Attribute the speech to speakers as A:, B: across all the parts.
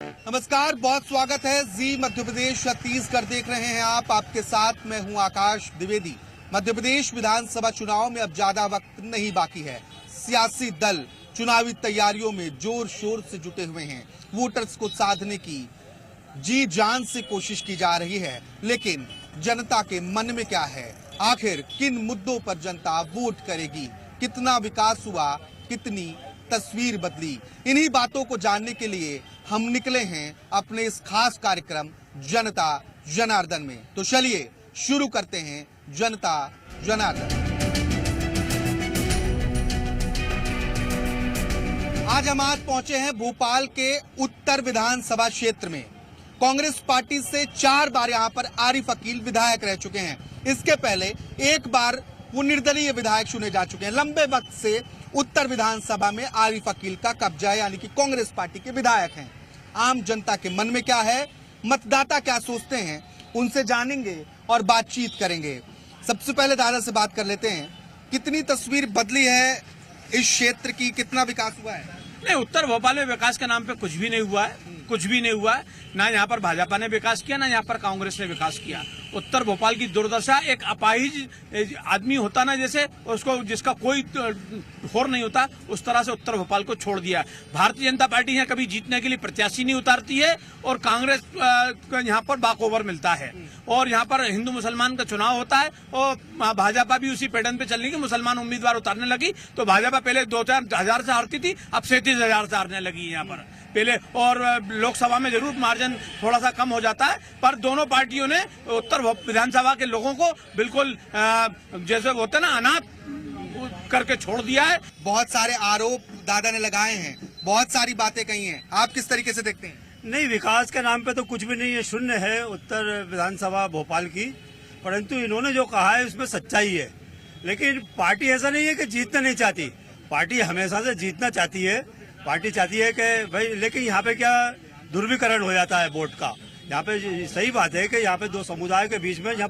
A: नमस्कार, बहुत स्वागत है। जी मध्य प्रदेश छत्तीसगढ़ देख रहे हैं आप। आपके साथ मैं हूं आकाश द्विवेदी। मध्य प्रदेश विधानसभा चुनाव में अब ज्यादा वक्त नहीं बाकी है। सियासी दल चुनावी तैयारियों में जोर शोर से जुटे हुए हैं। वोटर्स को साधने की जी जान से कोशिश की जा रही है, लेकिन जनता के मन में क्या है? आखिर किन मुद्दों पर जनता वोट करेगी? कितना विकास हुआ, कितनी तस्वीर बदली? इन्हीं बातों को जानने के लिए हम निकले हैं अपने इस खास कार्यक्रम जनता जनार्दन में। तो चलिए शुरू करते हैं जनता जनार्दन। आज हम पहुंचे हैं भोपाल के उत्तर विधानसभा क्षेत्र में। कांग्रेस पार्टी से 4 बार यहां पर आरिफ अकील विधायक रह चुके हैं। इसके पहले एक बार वो निर्दलीय विधायक चुने जा चुके हैं। लंबे वक्त से उत्तर विधानसभा में आरिफ अकील का कब्जा है, यानी कि कांग्रेस पार्टी के विधायक हैं। आम जनता के मन में क्या है, मतदाता क्या सोचते हैं, उनसे जानेंगे और बातचीत करेंगे। सबसे पहले दादा से बात कर लेते हैं। कितनी तस्वीर बदली है इस क्षेत्र की, कितना विकास हुआ है?
B: नहीं, उत्तर भोपाल में विकास के नाम पे कुछ भी नहीं हुआ है। कुछ भी नहीं हुआ है। ना यहाँ पर भाजपा ने विकास किया, ना यहाँ पर कांग्रेस ने विकास किया। उत्तर भोपाल की दुर्दशा, एक अपाहिज आदमी होता ना, जैसे उसको जिसका कोई होर नहीं होता, उस तरह से उत्तर भोपाल को छोड़ दिया। भारतीय जनता पार्टी यहाँ कभी जीतने के लिए प्रत्याशी नहीं उतारती है और कांग्रेस यहाँ पर बाकओवर मिलता है। और यहाँ पर हिंदू मुसलमान का चुनाव होता है और भाजपा भी उसी पैटर्न पे चलने की, मुसलमान उम्मीदवार उतारने लगी। तो भाजपा पहले 2-4 हजार से हारती थी, अब 37,000 से हारने लगी यहाँ पर पहले। और लोकसभा में जरूर मार्जिन थोड़ा सा कम हो जाता है, पर दोनों पार्टियों ने उत्तर विधानसभा के लोगों को बिल्कुल जैसे होते ना अनाथ करके छोड़ दिया है।
A: बहुत सारे आरोप दादा ने लगाए हैं, बहुत सारी बातें कही हैं। आप किस तरीके से देखते हैं?
C: नहीं, विकास के नाम पे तो कुछ भी नहीं है, शून्य है उत्तर विधानसभा भोपाल की। परंतु इन्होंने जो कहा है उसमें सच्चाई है। लेकिन पार्टी ऐसा नहीं है कि जीतना नहीं चाहती, पार्टी हमेशा से जीतना चाहती है। पार्टी चाहती है कि भाई, लेकिन यहाँ पे क्या ध्रुवीकरण हो जाता है वोट का। यहाँ पे सही बात है कि यहाँ पे दो समुदाय के बीच में यहाँ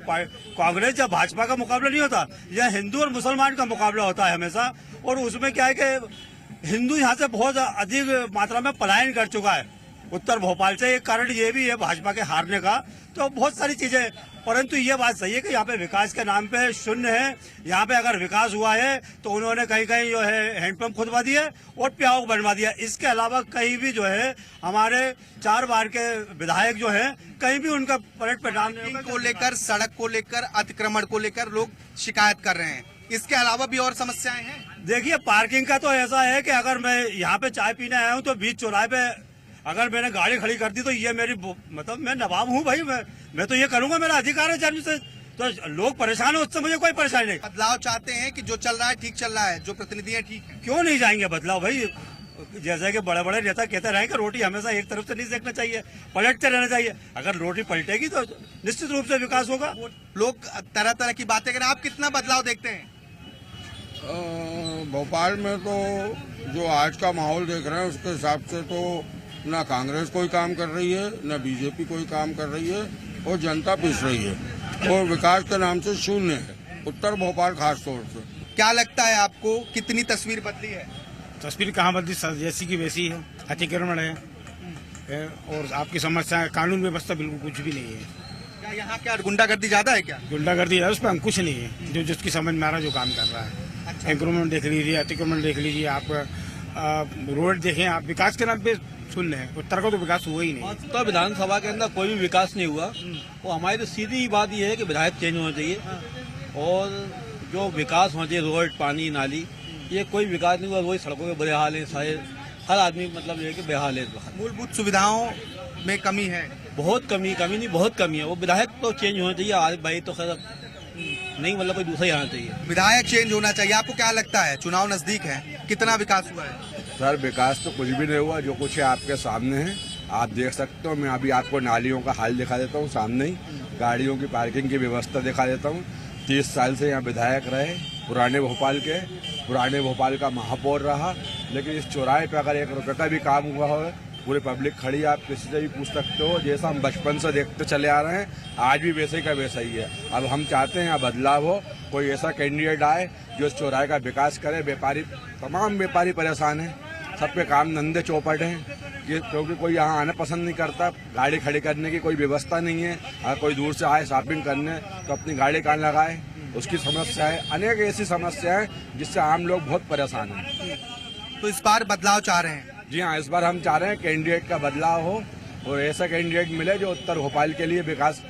C: कांग्रेस या भाजपा का मुकाबला नहीं होता, यहाँ हिंदू और मुसलमान का मुकाबला होता है हमेशा। और उसमें क्या है कि हिंदू यहाँ से बहुत अधिक मात्रा में पलायन कर चुका है उत्तर भोपाल से। एक कारण ये भी है भाजपा के हारने का। तो बहुत सारी चीजें, परंतु ये बात सही है कि यहाँ पे विकास के नाम पे शून्य है। यहाँ पे अगर विकास हुआ है तो उन्होंने कहीं कहीं जो है हैंडपंप खुदवा दिए और प्याऊ बनवा दिया। इसके अलावा कहीं भी जो है हमारे 4 बार के विधायक जो है कहीं भी उनका पलट पलटान
A: को लेकर, सड़क को लेकर, अतिक्रमण को लेकर लोग शिकायत कर रहे हैं। इसके अलावा भी और समस्याएं हैं।
C: देखिए, पार्किंग का तो ऐसा है कि अगर मैं यहाँ पे चाय पीने आया हूँ तो बीच चौराहे पे अगर मैंने गाड़ी खड़ी कर दी तो ये मेरी मतलब मैं नवाब हूँ भाई, मैं तो ये करूंगा, मेरा अधिकार है जन्म से। तो लोग परेशान है, उससे मुझे कोई परेशानी नहीं।
A: बदलाव चाहते हैं कि जो चल रहा है ठीक चल रहा है, जो प्रतिनिधि है ठीक है।
C: क्यों नहीं जाएंगे बदलाव भाई? जैसे कि बड़े बड़े नेता कहते रहे कि रोटी हमेशा एक तरफ से नहीं सेकना चाहिए, पलटते रहना चाहिए। अगर रोटी पलटेगी तो निश्चित रूप से विकास होगा।
A: लोग तरह तरह की बातें करें। आप कितना बदलाव देखते हैं?
D: भोपाल में तो जो आज का माहौल देख रहे हैं उसके हिसाब से तो ना कांग्रेस कोई काम कर रही है, ना बीजेपी कोई काम कर रही है, और जनता पिस रही है और विकास के नाम से शून्य है उत्तर भोपाल खास तौर से।
A: क्या लगता है आपको, कितनी तस्वीर बदली है?
B: तस्वीर कहाँ बदली, जैसी की वैसी है। अतिक्रमण है और आपकी समस्या कानून व्यवस्था बिल्कुल कुछ भी नहीं है।
A: क्या यहाँ क्या गुंडागर्दी ज्यादा है? क्या
B: गुंडागर्दी है, उस पर अंकुश नहीं है। जो जिसकी समझ में आ रहा है, जो काम कर रहा है।
A: अच्छा।
B: एग्रोमेंट देख लीजिए, अतिक्रमण देख लीजिए, आप रोड देखें, आप विकास के नाम पे शून्य है। उत्तर का तो विकास हुआ ही नहीं।
E: उत्तर विधानसभा के अंदर कोई भी विकास नहीं हुआ। वो हमारी तो सीधी बात ये है कि विधायक चेंज होना चाहिए और जो विकास होना चाहिए, रोड, पानी, नाली, ये कोई विकास नहीं हुआ। वही सड़कों के बुरे हाल है, सारे हर आदमी मतलब ये है कि बेहाल है।
A: मूलभूत सुविधाओं में कमी है,
E: बहुत कमी नहीं, बहुत कमी है। वो विधायक तो चेंज होना चाहिए। आज भाई तो खैर नहीं, मतलब कोई दूसरा ही आना चाहिए।
A: विधायक चेंज होना चाहिए। आपको क्या लगता है, चुनाव नजदीक है, कितना विकास हुआ है?
F: सर, विकास तो कुछ भी नहीं हुआ। जो कुछ है आपके सामने है, आप देख सकते हो। मैं अभी आपको नालियों का हाल दिखा देता हूँ सामने ही, गाड़ियों की पार्किंग की व्यवस्था दिखा देता हूँ। 30 साल से यहाँ विधायक रहे, पुराने भोपाल का महापौर रहा, लेकिन इस चौराहे पे अगर 1 रुपये का भी काम हुआ हो, पूरी पब्लिक खड़ी है, आप किसी से भी पूछ सकते हो। जैसा हम बचपन से देखते चले आ रहे हैं, आज भी वैसे ही का वैसा ही है। अब हम चाहते हैं यहाँ बदलाव हो, कोई ऐसा कैंडिडेट आए जो इस चौराहे का विकास करे। तमाम व्यापारी परेशान है। सबके काम धंधे चौपट हैं, ये क्योंकि कोई यहाँ आना पसंद नहीं करता। गाड़ी खड़ी करने की कोई व्यवस्था नहीं है। अगर कोई दूर से आए शॉपिंग करने तो अपनी गाड़ी कहाँ लगाए, उसकी समस्या है। अनेक ऐसी समस्या है जिससे आम लोग बहुत परेशान हैं।
A: तो इस बार बदलाव चाह रहे हैं?
F: जी हाँ, इस बार हम चाह रहे हैं कैंडिडेट का बदलाव हो और ऐसा कैंडिडेट मिले जो उत्तर भोपाल के लिए विकास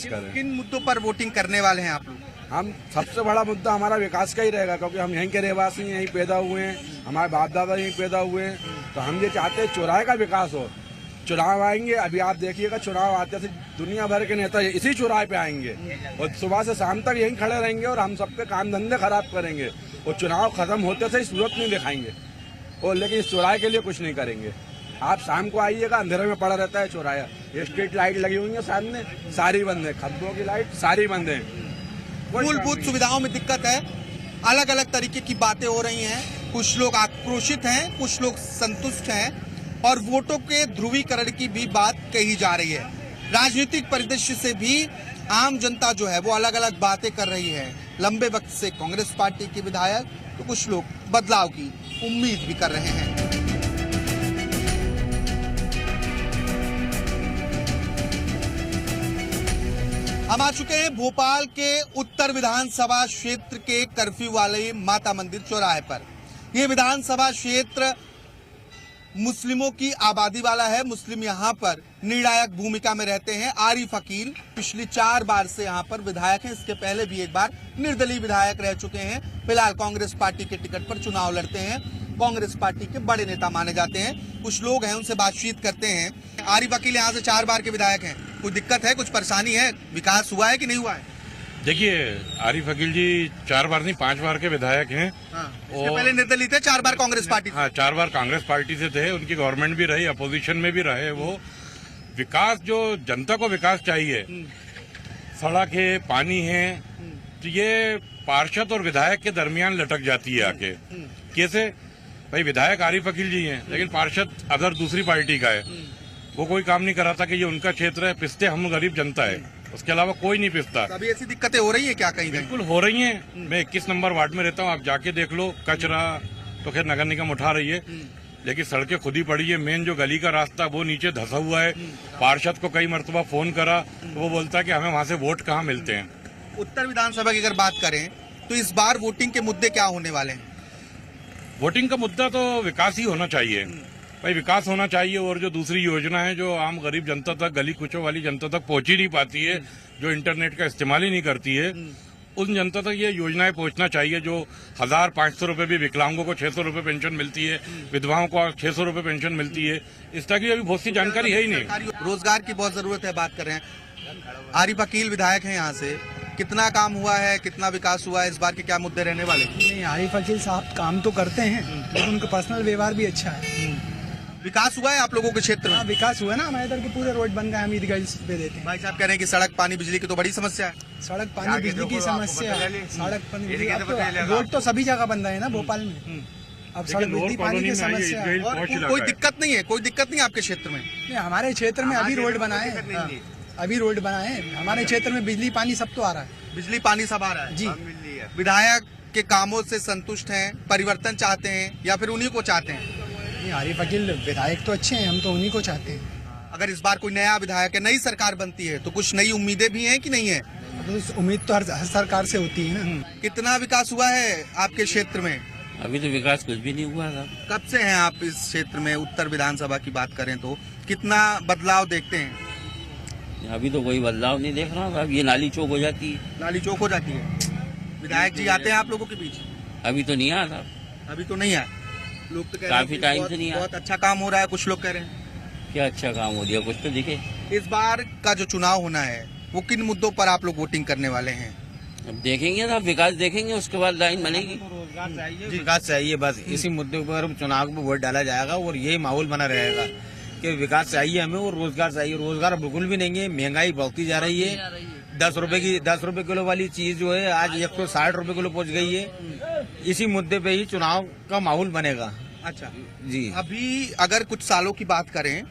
F: करे।
A: किन मुद्दों पर वोटिंग करने वाले हैं आप लोग?
F: हम सबसे बड़ा मुद्दा हमारा विकास का ही रहेगा, क्योंकि हम यहीं के रहवासी हैं, यहीं पैदा हुए हैं, हमारे बाप दादा यहीं पैदा हुए हैं। तो हम ये चाहते हैं चौराहे का विकास हो। चुनाव आएंगे, अभी आप देखिएगा चुनाव आते से दुनिया भर के नेता इसी चौराहे पे आएंगे और सुबह से शाम तक यहीं खड़े रहेंगे और हम सबके काम धंधे खराब करेंगे और चुनाव खत्म होते से सूरत नहीं दिखाएंगे और लेकिन इस चौराहे के लिए कुछ नहीं करेंगे। आप शाम को आइएगा, अंधेरे में पड़ा रहता है चौराहा। ये स्ट्रीट लाइट लगी हुई है सामने, सारी बंद है। खंभों की लाइट सारी बंद है।
A: मूलभूत सुविधाओं में दिक्कत है। अलग अलग तरीके की बातें हो रही हैं। कुछ लोग आक्रोशित हैं, कुछ लोग संतुष्ट हैं और वोटों के ध्रुवीकरण की भी बात कही जा रही है। राजनीतिक परिदृश्य से भी आम जनता जो है वो अलग अलग बातें कर रही है। लंबे वक्त से कांग्रेस पार्टी के विधायक तो कुछ लोग बदलाव की उम्मीद भी कर रहे हैं। हम आ चुके हैं भोपाल के उत्तर विधानसभा क्षेत्र के कर्फ्यू वाले माता मंदिर चौराहे पर। यह विधानसभा क्षेत्र मुस्लिमों की आबादी वाला है। मुस्लिम यहाँ पर निर्णायक भूमिका में रहते हैं। आरिफ अकील पिछली 4 बार से यहाँ पर विधायक हैं। इसके पहले भी एक बार निर्दलीय विधायक रह चुके हैं। फिलहाल कांग्रेस पार्टी के टिकट पर चुनाव लड़ते हैं। कांग्रेस पार्टी के बड़े नेता माने जाते हैं। कुछ लोग हैं, उनसे बातचीत करते हैं। आरिफ अकील यहाँ से 4 बार के विधायक हैं। कोई दिक्कत है, कुछ परेशानी है? विकास हुआ है कि नहीं हुआ है?
G: देखिए, आरिफ अकील जी 4 बार नहीं 5 बार के विधायक हैं।
A: इसके पहले निर्दलीय थे, 4 बार कांग्रेस पार्टी।
G: हाँ, 4 बार कांग्रेस पार्टी से थे। उनकी गवर्नमेंट भी रही, अपोजिशन में भी रहे। वो विकास, जो जनता को विकास चाहिए, सड़क है, पानी है, तो ये पार्षद और विधायक के दरमियान लटक जाती है आके। कैसे? भाई विधायक आरिफ अकील जी हैं, लेकिन पार्षद अगर दूसरी पार्टी का है, वो कोई काम नहीं कराता कि ये उनका क्षेत्र है। पिसते हम गरीब जनता है, उसके अलावा कोई नहीं पिसता।
A: अभी ऐसी दिक्कतें हो रही है क्या? कहीं
G: बिल्कुल हो रही हैं। मैं 21 नंबर वार्ड में रहता हूँ, आप जाके देख लो। कचरा तो खैर नगर निगम उठा रही है, लेकिन सड़कें खुद ही पड़ी है। मेन जो गली का रास्ता वो नीचे धंसा हुआ है। पार्षद को कई मरतबा फोन करा तो वो बोलता है कि हमें वहाँ से वोट कहाँ मिलते हैं।
A: उत्तर विधानसभा की अगर बात करें तो इस बार वोटिंग के मुद्दे क्या होने वाले हैं?
G: वोटिंग का मुद्दा तो विकास ही होना चाहिए। भाई विकास होना चाहिए और जो दूसरी योजना है जो आम गरीब जनता तक, गली कुचों वाली जनता तक पहुंच ही नहीं पाती है, जो इंटरनेट का इस्तेमाल ही नहीं करती है, उन जनता तक ये योजनाएं पहुंचना चाहिए। जो 1500 रुपए भी विकलांगों को 600 रुपए पेंशन मिलती है, विधवाओं को 600 रुपए पेंशन मिलती है, इस तरह की अभी बहुत सी जानकारी है ही नहीं।
A: रोजगार की बहुत जरूरत है, बात कर रहे हैं। आरिफ अकील विधायक हैं यहाँ से, कितना काम हुआ है, कितना विकास हुआ है, इस बार के क्या मुद्दे रहने वाले?
H: नहीं, आरिफ अकील साहब काम तो करते हैं, लेकिन उनका पर्सनल व्यवहार भी अच्छा है।
A: विकास हुआ है आप लोगों के क्षेत्र में?
H: हाँ, विकास हुआ ना। हमारे इधर के पूरे रोड बन गए, हम ईदगाह पे देते हैं।
A: भाई साहब कह रहे हैं कि सड़क, पानी, बिजली की तो बड़ी समस्या है।
H: सड़क, पानी, बिजली की समस्या है। सड़क, पानी, बिजली, अब तो रोड तो सभी जगह बन रहे हैं ना भोपाल में। अब सड़क, बिजली, पानी की समस्या है।
A: और कोई दिक्कत नहीं है? कोई दिक्कत नहीं आपके क्षेत्र में?
H: नहीं, हमारे क्षेत्र में अभी रोड बनाए, अभी रोड बनाए। हमारे क्षेत्र में बिजली, पानी सब तो आ रहा है।
A: बिजली, पानी सब आ रहा है
H: जी।
A: विधायक के कामों से संतुष्ट हैं, परिवर्तन चाहते हैं या फिर उन्हीं को चाहते हैं?
H: आरिफ अकील विधायक तो अच्छे हैं, हम तो उन्हीं को चाहते हैं।
A: अगर इस बार कोई नया विधायक है, नई सरकार बनती है, तो कुछ नई उम्मीदें भी हैं कि नहीं है?
H: तो उम्मीद तो हर सरकार से होती है ना।
A: कितना विकास हुआ है आपके क्षेत्र में?
I: अभी तो विकास कुछ भी नहीं हुआ था।
A: कब से हैं आप इस क्षेत्र में? उत्तर विधानसभा की बात करें तो कितना बदलाव देखते हैं?
I: अभी तो कोई बदलाव नहीं देख रहा हूँ। अब ये नाली चौक हो जाती है।
A: नाली चौक हो जाती है। विधायक जी आते हैं आप लोगों के बीच?
I: अभी तो नहीं आया था।
A: अभी तो नहीं आया। लोग तो कह रहे हैं
I: काफी
A: कि
I: टाइम से नहीं आया।
A: बहुत अच्छा काम हो रहा है, कुछ लोग कह रहे हैं।
I: क्या अच्छा काम हो दिया? कुछ तो दिखे।
A: इस बार का जो चुनाव होना है वो किन मुद्दों पर आप लोग वोटिंग करने वाले हैं?
I: अब देखेंगे ना, विकास देखेंगे, उसके बाद लाइन बनेगी।
J: विकास चाहिए, बस इसी मुद्दे पर चुनाव में वोट डाला जाएगा और यही माहौल बना रहेगा कि विकास चाहिए हमें और रोजगार चाहिए। रोजगार बिल्कुल भी नहीं है, महंगाई बढ़ती जा रही है। 10 रुपए किलो वाली चीज जो है आज 160 रुपए किलो पहुंच गई है। इसी मुद्दे पे ही चुनाव का माहौल बनेगा।
A: अच्छा
J: जी।
A: अभी अगर कुछ सालों की बात करें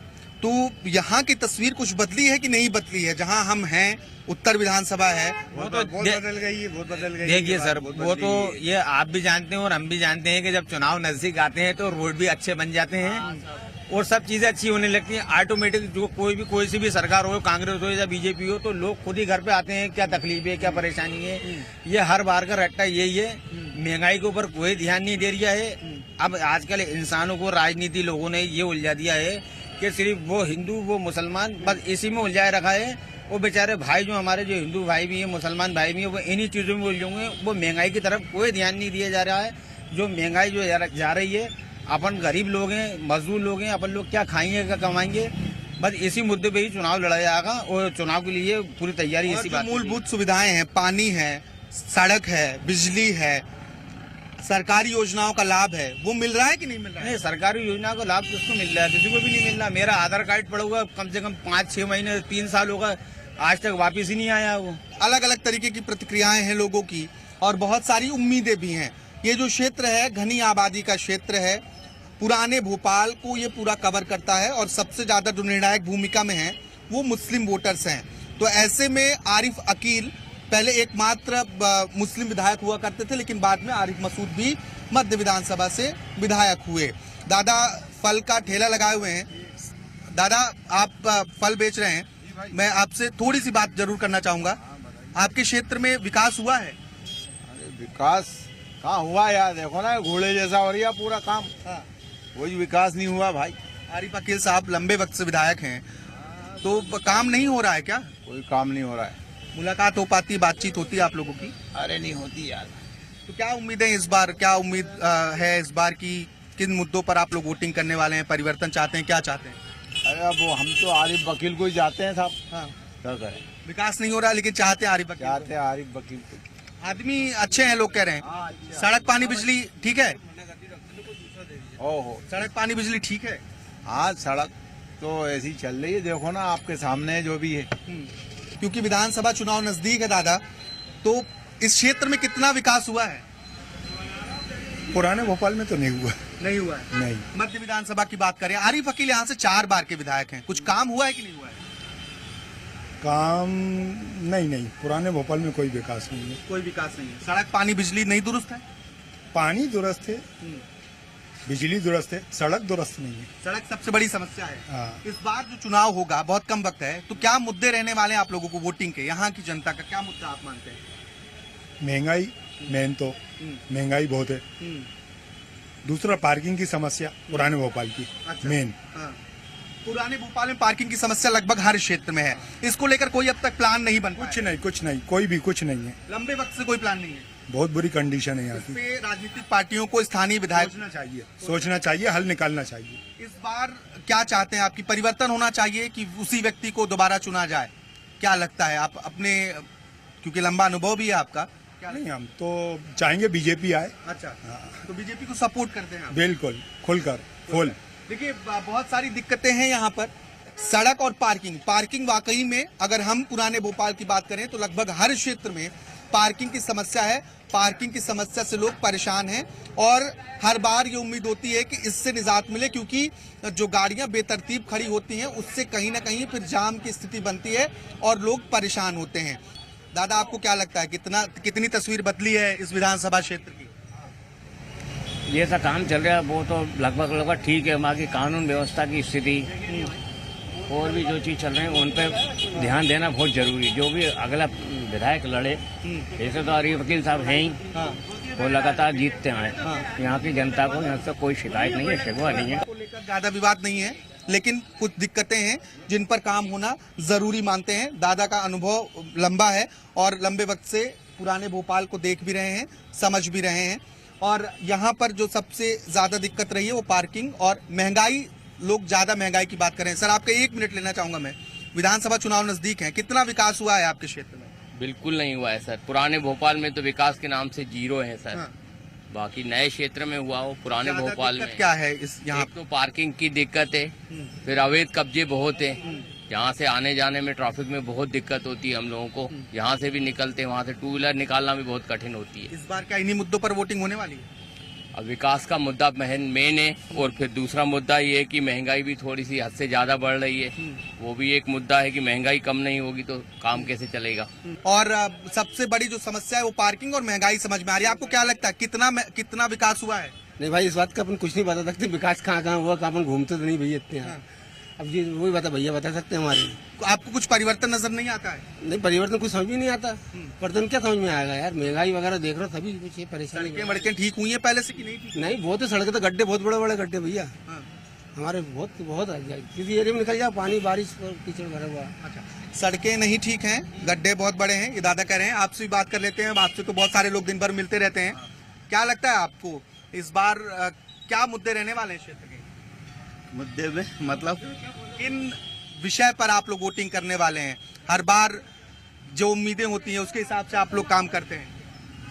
A: तो यहाँ की तस्वीर कुछ बदली है कि नहीं बदली है? जहाँ हम हैं, उत्तर विधानसभा है,
C: वो तो बहुत बदल गई है, बहुत बदल गई।
J: देखिए सर, वो तो ये आप भी जानते हैं और हम भी जानते हैं कि जब चुनाव नजदीक आते हैं तो रोड भी अच्छे बन जाते हैं और सब चीजें अच्छी होने लगती हैं। ऑटोमेटिक जो कोई सी भी सरकार हो, कांग्रेस हो या बीजेपी हो, तो लोग खुद ही घर पे आते हैं, क्या तकलीफ है, क्या परेशानी है। ये हर बार का रट्टा यही है। महंगाई के ऊपर कोई ध्यान नहीं दे रहा है। अब आजकल इंसानों को राजनीति लोगों ने ये उलझा दिया है कि सिर्फ वो हिंदू वो मुसलमान, बस इसी में उलझाए रखा है। वो बेचारे भाई जो हमारे जो हिंदू भाई भी हैं, मुसलमान भाई भी हैं, वो इन्हीं चीजों में उलझे हुए हैं। वो महंगाई की तरफ कोई ध्यान नहीं दिया जा रहा है। जो महंगाई जो जा रही है, अपन गरीब लोग हैं, मजदूर लोग हैं, अपन लोग क्या खाएंगे, क्या कमाएंगे, बस इसी मुद्दे पे ही चुनाव लड़ा जाएगा और चुनाव के लिए पूरी तैयारी इसी बात।
A: मूलभूत सुविधाएं हैं, पानी है, सड़क है, बिजली है, सरकारी योजनाओं का लाभ है, वो मिल रहा है कि नहीं मिल रहा है?
J: नहीं, सरकारी योजना का लाभ किसको मिल रहा है? किसी को भी नहीं मिल रहा। मेरा आधार कार्ड पड़ा हुआ कम से कम 5-6 महीने 3 साल होगा, आज तक वापिस ही नहीं आया वो।
A: अलग अलग तरीके की प्रतिक्रियाएं हैं लोगों की और बहुत सारी उम्मीदें भी हैं। ये जो क्षेत्र है घनी आबादी का क्षेत्र है, पुराने भोपाल को ये पूरा कवर करता है और सबसे ज्यादा जो निर्णायक भूमिका में है वो मुस्लिम वोटर्स हैं। तो ऐसे में आरिफ अकील पहले एकमात्र मुस्लिम विधायक हुआ करते थे, लेकिन बाद में आरिफ मसूद भी मध्य विधानसभा से विधायक हुए। दादा फल का ठेला लगाए हुए हैं। दादा, आप फल बेच रहे हैं, मैं आपसे थोड़ी सी बात जरूर करना चाहूंगा। आपके क्षेत्र में विकास हुआ है?
F: विकास कहाँ हुआ यार, देखो ना घोड़े जैसा हो रही है पूरा काम। वही विकास नहीं हुआ भाई।
A: आरिफ अकील साहब लंबे वक्त से विधायक हैं, तो काम नहीं हो रहा है क्या?
F: कोई काम नहीं हो रहा है।
A: मुलाकात हो पाती, बातचीत होती है आप लोगों की?
J: अरे नहीं होती यार।
A: तो क्या उम्मीदें इस बार, क्या उम्मीद है इस बार की? किन मुद्दों पर आप लोग वोटिंग करने वाले हैं? परिवर्तन चाहते हैं, क्या चाहते हैं?
F: अरे अब वो हम तो आरिफ वकील को ही जाते हैं साहब।
A: हाँ,
F: क्या करें,
A: विकास नहीं हो रहा लेकिन चाहते हैं आरिफ वकील।
F: चाहते हैं आरिफ वकील को।
A: आदमी अच्छे हैं लोग कह रहे हैं। सड़क पानी बिजली ठीक है?
F: ओहो,
A: सड़क पानी बिजली ठीक है?
F: हाँ सड़क तो ऐसी चल रही है, देखो ना आपके सामने जो भी है।
A: क्योंकि विधानसभा चुनाव नजदीक है दादा, तो इस क्षेत्र में कितना विकास हुआ है?
C: पुराने भोपाल में तो नहीं हुआ।
A: नहीं हुआ है।
C: नहीं।
A: मध्य विधानसभा की बात करें, आरिफ अकील यहाँ से 4 बार के विधायक हैं, कुछ काम हुआ है कि नहीं हुआ है?
C: काम नहीं, पुराने भोपाल में कोई विकास नहीं है।
A: कोई विकास नहीं है। सड़क पानी बिजली नहीं दुरुस्त है?
C: पानी दुरुस्त है, बिजली दुरुस्त है, सड़क दुरुस्त नहीं है।
A: सड़क सबसे बड़ी समस्या है।
C: हाँ।
A: इस बार जो चुनाव होगा, बहुत कम वक्त है, तो क्या मुद्दे रहने वाले हैं आप लोगों को वोटिंग के? यहाँ की जनता का क्या मुद्दा आप मानते हैं?
C: महंगाई मेन तो, महंगाई बहुत है। दूसरा पार्किंग की समस्या पुराने भोपाल की मेन।
A: पुराने भोपाल में पार्किंग की समस्या लगभग हर क्षेत्र में है। इसको लेकर कोई अब तक प्लान नहीं बन पाया?
C: कुछ नहीं, कोई भी कुछ नहीं है।
A: लंबे वक्त से कोई प्लान नहीं है।
C: बहुत बुरी कंडीशन है यहाँ
A: इस
C: की।
A: पे राजनीतिक पार्टियों को, स्थानीय विधायक
C: सोचना चाहिए, हल निकालना चाहिए।
A: इस बार क्या चाहते हैं? आपकी परिवर्तन होना चाहिए कि उसी व्यक्ति को दोबारा चुना जाए? क्या लगता है आप अपने, क्योंकि लंबा अनुभव भी है आपका?
C: नहीं, हम तो चाहेंगे बीजेपी आए।
A: अच्छा, तो बीजेपी को सपोर्ट करते हैं आप?
C: बिल्कुल, खुलकर फुल।
A: देखिए, बहुत सारी दिक्कतें हैं यहाँ पर। सड़क और पार्किंग वाकई में अगर हम पुराने भोपाल की बात करें तो लगभग हर क्षेत्र में पार्किंग की समस्या है। पार्किंग की समस्या से लोग परेशान हैं और हर बार ये उम्मीद होती है कि इससे निजात मिले, क्योंकि जो गाड़ियां बेतरतीब खड़ी होती हैं उससे कहीं ना कहीं फिर जाम की स्थिति बनती है और लोग परेशान होते हैं। दादा, आपको क्या लगता है, कितनी तस्वीर बदली है इस विधानसभा क्षेत्र की?
K: ये सा काम चल रहा है वो तो लगभग ठीक है। वहाँ की कानून व्यवस्था की स्थिति और भी जो चीज चल रहे हैं उन पर ध्यान देना बहुत जरूरी। जो भी अगला विधायक लड़े, जैसे तो आरिफ वकील साहब हैं ही, वो लगातार जीतते हैं। यहाँ की जनता को यहाँ से कोई शिकायत नहीं है, शिकवा नहीं है।
A: लेकर ज्यादा विवाद नहीं है, लेकिन कुछ दिक्कतें हैं जिन पर काम होना जरूरी मानते हैं। दादा का अनुभव लंबा है और लंबे वक्त से पुराने भोपाल को देख भी रहे हैं, समझ भी रहे हैं। और यहाँ पर जो सबसे ज्यादा दिक्कत रही है वो पार्किंग और महंगाई। लोग ज्यादा महंगाई की बात करें। सर, आपका 1 मिनट लेना चाहूंगा मैं। विधानसभा चुनाव नजदीक है, कितना विकास हुआ है आपके क्षेत्र में?
I: बिल्कुल नहीं हुआ है सर। पुराने भोपाल में तो विकास के नाम से 0 है सर।
A: हाँ।
I: बाकी नए क्षेत्र में हुआ हो, पुराने भोपाल में
A: क्या है इस यहाँ?
I: तो पार्किंग की दिक्कत है, फिर अवैध कब्जे बहुत है। यहाँ से आने जाने में ट्रैफिक में बहुत दिक्कत होती है हम लोगों को। यहाँ से भी निकलते हैं, वहाँ से 2 व्हीलर निकालना भी बहुत कठिन होती है।
A: इस बार क्या इन्हीं मुद्दों पर वोटिंग होने वाली है?
I: अब विकास का मुद्दा मेन है, और फिर दूसरा मुद्दा ये है कि महंगाई भी थोड़ी सी हद से ज्यादा बढ़ रही है। वो भी एक मुद्दा है कि महंगाई कम नहीं होगी तो काम कैसे चलेगा।
A: और सबसे बड़ी जो समस्या है वो पार्किंग और महंगाई समझ में आ रही है। आपको क्या लगता है कितना विकास हुआ है?
L: नहीं भाई, इस बात का अपन कुछ नहीं बता सकते, विकास कहाँ हुआ, अपन घूमते तो नहीं भैया इतने यहाँ। अब ये वही बात भैया बता सकते हैं हमारे।
A: आपको कुछ परिवर्तन नजर नहीं आता है?
L: नहीं, परिवर्तन कुछ समझ भी नहीं आता। परिवर्तन क्या समझ में आएगा यार, महंगाई वगैरह देख रहे हो तभी कुछ ये परेशानी।
A: सड़कें ठीक हुई है पहले से कि नहीं ठीक?
L: नहीं, बहुत है सड़कें तो गड्ढे, बहुत बड़े बड़े गड्ढे भैया हमारे, बहुत किसी एरिया में निकल जाओ पानी, बारिश और कीचड़ भरा हुआ।
A: अच्छा, सड़कें नहीं ठीक हैं, गड्ढे बहुत बड़े हैं, ये दादा कह रहे हैं। आपसे भी बात कर लेते हैं। आपसे तो बहुत सारे लोग दिन भर मिलते रहते हैं। क्या लगता है आपको इस बार क्या मुद्दे रहने वाले हैं क्षेत्र के?
M: मुद्दे में मतलब
A: किन विषय पर आप लोग वोटिंग करने वाले हैं? हर बार जो उम्मीदें होती हैं उसके हिसाब से आप लोग काम करते हैं?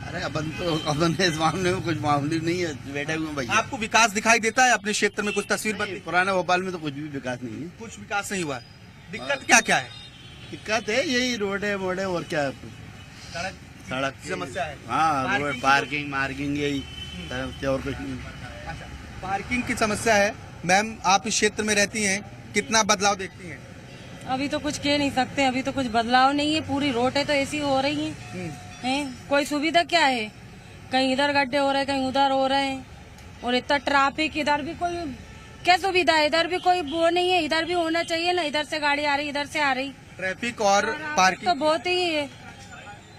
M: अरे अपन इस मामले में कुछ मामूली नहीं है, बैठे हुए भैया।
A: आपको विकास दिखाई देता है अपने क्षेत्र में? कुछ तस्वीर बदली?
M: पुराने भोपाल में तो कुछ भी विकास नहीं है।
A: कुछ विकास नहीं हुआ है। दिक्कत क्या क्या है?
M: दिक्कत है यही रोडे मोडे और क्या, सड़क
A: की समस्या है।
M: हाँ, रोड पार्किंग मार्किंग यही और कुछ नहीं।
A: अच्छा, पार्किंग की समस्या है। मैम, आप इस क्षेत्र में रहती हैं, कितना बदलाव देखती हैं?
N: अभी तो कुछ कह नहीं सकते, अभी तो कुछ बदलाव नहीं है। पूरी रोडें तो ऐसी हो रही हैं। कोई सुविधा क्या है? कहीं इधर गड्ढे हो रहे हैं, कहीं उधर हो रहे हैं, और इतना ट्रैफिक। इधर भी कोई क्या सुविधा है? इधर भी कोई वो नहीं है। इधर भी होना चाहिए ना, इधर से गाड़ी आ रही, इधर से आ रही।
A: ट्रैफिक और पार्किंग
N: तो बहुत ही है।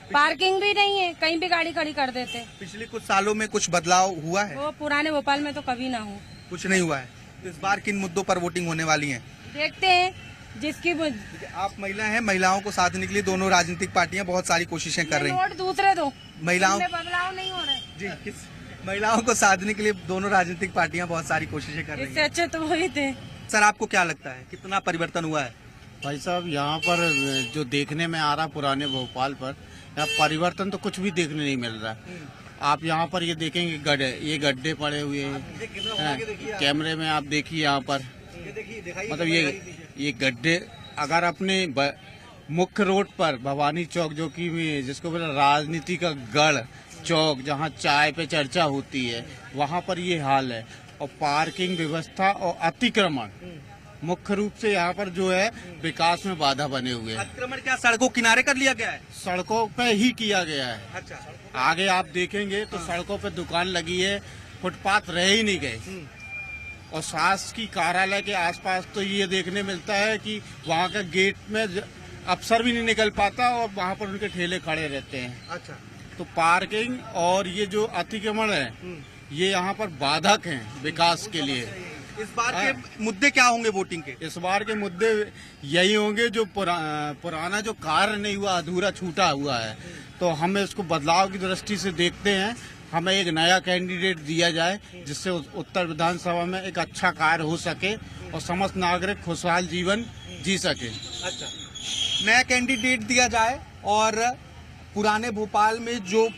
N: पार्किंग भी नहीं है, कहीं भी गाड़ी खड़ी कर देते।
A: पिछले कुछ सालों में कुछ बदलाव हुआ है?
N: वो पुराने भोपाल में तो कभी ना हो,
A: कुछ नहीं हुआ है। तो इस बार किन मुद्दों पर वोटिंग होने वाली है?
N: देखते हैं जिसकी।
A: आप महिला हैं, महिलाओं को साधने के लिए दोनों राजनीतिक पार्टियां बहुत सारी कोशिशें कर रही हैं।
N: वोट दूसरे दो,
A: महिलाओं
N: बदलाव नहीं हो रहा
A: जी, किस महिलाओं को साधने के लिए दोनों राजनीतिक पार्टियां बहुत सारी कोशिशें कर रही हैं।
N: इससे अच्छे तो वही थे।
A: सर, आपको क्या लगता है कितना परिवर्तन हुआ है?
O: भाई साहब, यहाँ पर जो देखने में आ रहा पुराने भोपाल पर, यहाँ परिवर्तन तो कुछ भी देखने नहीं मिल रहा। आप यहाँ पर ये देखेंगे ये गड्ढे पड़े हुए हैं, कैमरे में आप देखिए यहाँ पर, मतलब ये गड्ढे अगर अपने मुख्य रोड पर भवानी चौक, जो कि जिसको बोला राजनीति का गढ़ चौक, जहाँ चाय पे चर्चा होती है, वहाँ पर ये हाल है। और पार्किंग व्यवस्था और अतिक्रमण मुख्य रूप से यहाँ पर जो है विकास में बाधा बने हुए हैं।
A: अतिक्रमण क्या सड़कों किनारे कर लिया गया है?
O: सड़कों पे ही किया गया है।
A: अच्छा,
O: आगे आप देखेंगे तो सड़कों पे दुकान लगी है, फुटपाथ रह ही नहीं गए। और शासकीय कार्यालय के आसपास तो ये देखने मिलता है कि वहाँ का गेट में अफसर भी नहीं निकल पाता और वहाँ पर उनके ठेले खड़े रहते हैं।
A: अच्छा,
O: तो पार्किंग और ये जो अतिक्रमण है, ये यहाँ पर बाधक हैं विकास के लिए।
A: इस बार के मुद्दे क्या होंगे वोटिंग के?
O: इस बार के मुद्दे यही होंगे जो पुराना जो कार्य नहीं हुआ, अधूरा छूटा हुआ है, तो हम इसको बदलाव की दृष्टि से देखते हैं। हमें एक नया कैंडिडेट दिया जाए जिससे उत्तर विधानसभा में एक अच्छा कार्य हो सके और समस्त नागरिक खुशहाल जीवन जी सके।
A: अच्छा, नया कैंडिडेट दिया जाए और पुराने भोपाल में जो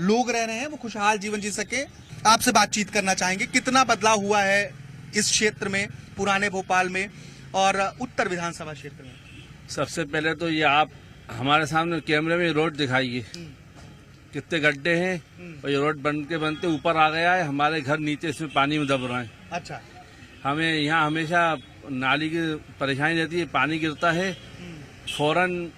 A: लोग रह रहे हैं वो खुशहाल जीवन जी सके। आपसे बातचीत करना चाहेंगे, कितना बदलाव हुआ है इस क्षेत्र में, पुराने भोपाल में और उत्तर विधानसभा क्षेत्र में?
P: सबसे पहले तो ये आप हमारे सामने कैमरे में रोड दिखाइए, कितने गड्ढे हैं, और ये रोड बनते ऊपर आ गया है। हमारे घर नीचे से पानी में दब रहे हैं।
A: अच्छा,
P: हमें यहाँ हमेशा नाली की परेशानी रहती है, पानी गिरता है, फौरन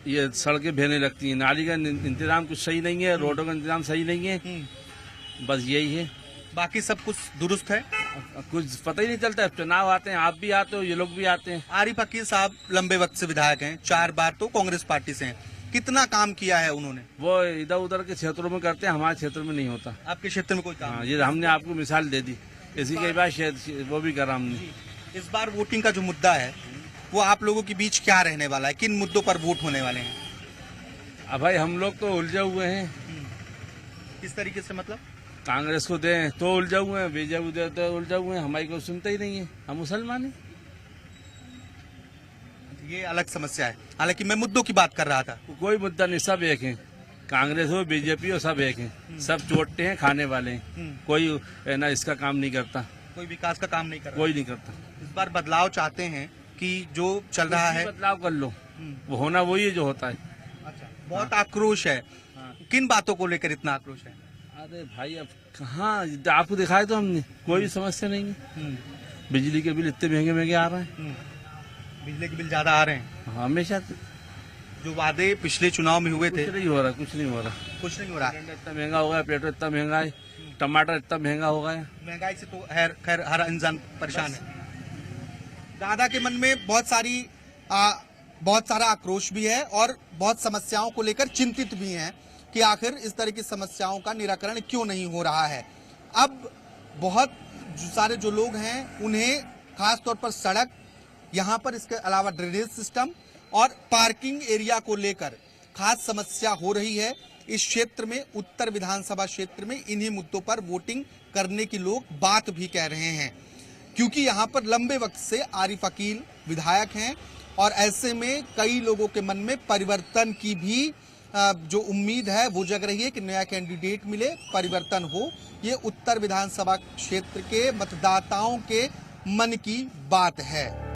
P: ये सड़कें बहने लगती हैं। नाली का इंतजाम कुछ सही नहीं है, रोडों का इंतजाम सही नहीं है, बस यही है।
A: बाकी सब कुछ दुरुस्त है,
P: कुछ पता ही नहीं चलता। चुनाव आते हैं, आप भी आते हो, ये लोग भी आते हैं।
A: आरिफ अकील साहब लंबे वक्त से विधायक हैं, 4 बार तो कांग्रेस पार्टी से हैं। कितना काम किया है उन्होंने?
P: वो इधर उधर के क्षेत्रों में करते हैं, हमारे क्षेत्र में नहीं होता।
A: आपके क्षेत्र में कोई काम?
P: हाँ, ये हमने आपको मिसाल दे दी, इसी के बाद वो भी करा हमने।
A: इस बार वोटिंग का जो मुद्दा है वो आप लोगों के बीच क्या रहने वाला है? किन मुद्दों पर वोट होने वाले हैं?
P: अब भाई हम लोग तो उलझे हुए हैं।
A: किस तरीके से मतलब?
P: कांग्रेस को दें तो उलझे हुए हैं, बीजेपी दे तो उलझे हुए हैं, हमारी कोई सुनता ही नहीं है। हम मुसलमान हैं।
A: ये अलग समस्या है। हालांकि मैं मुद्दों की बात कर रहा था।
P: कोई मुद्दा नहीं, सब एक है। कांग्रेस हो बीजेपी हो, सब एक है। सब चोटते हैं, खाने वाले हैं। कोई ना इसका काम नहीं करता,
A: कोई विकास का काम नहीं कर रहा,
P: कोई नहीं करता।
A: इस बार बदलाव चाहते हैं कि जो चल रहा है
P: बदलाव कर लो, वो होना वही है जो होता है।
A: अच्छा, बहुत आक्रोश है। किन बातों को लेकर इतना आक्रोश है?
P: अरे भाई, अब हाँ आपको दिखाया तो हमने, कोई भी समस्या नहीं है। बिजली के बिल इतने महंगे महंगे आ रहे हैं।
A: बिजली के बिल ज्यादा आ रहे हैं
P: हमेशा।
A: जो वादे पिछले चुनाव में हुए थे
P: कुछ नहीं हो रहा, कुछ नहीं हो रहा,
A: कुछ नहीं हो रहा।
P: इतना महंगा हो गया, पेट्रोल इतना महंगा है, टमाटर इतना महंगा हो गया।
A: महंगाई से तो खैर हर इंसान परेशान है। दादा के मन में बहुत सारा आक्रोश भी है और बहुत समस्याओं को लेकर चिंतित भी हैं कि आखिर इस तरह की समस्याओं का निराकरण क्यों नहीं हो रहा है। अब बहुत सारे जो लोग हैं उन्हें खास तौर पर सड़क, यहाँ पर इसके अलावा ड्रेनेज सिस्टम और पार्किंग एरिया को लेकर खास समस्या हो रही है। इस क्षेत्र में, उत्तर विधानसभा क्षेत्र में, इन्हीं मुद्दों पर वोटिंग करने की लोग बात भी कह रहे हैं, क्योंकि यहाँ पर लंबे वक्त से आरिफ अकील विधायक हैं और ऐसे में कई लोगों के मन में परिवर्तन की भी जो उम्मीद है वो जग रही है कि नया कैंडिडेट मिले, परिवर्तन हो। ये उत्तर विधानसभा क्षेत्र के मतदाताओं के मन की बात है।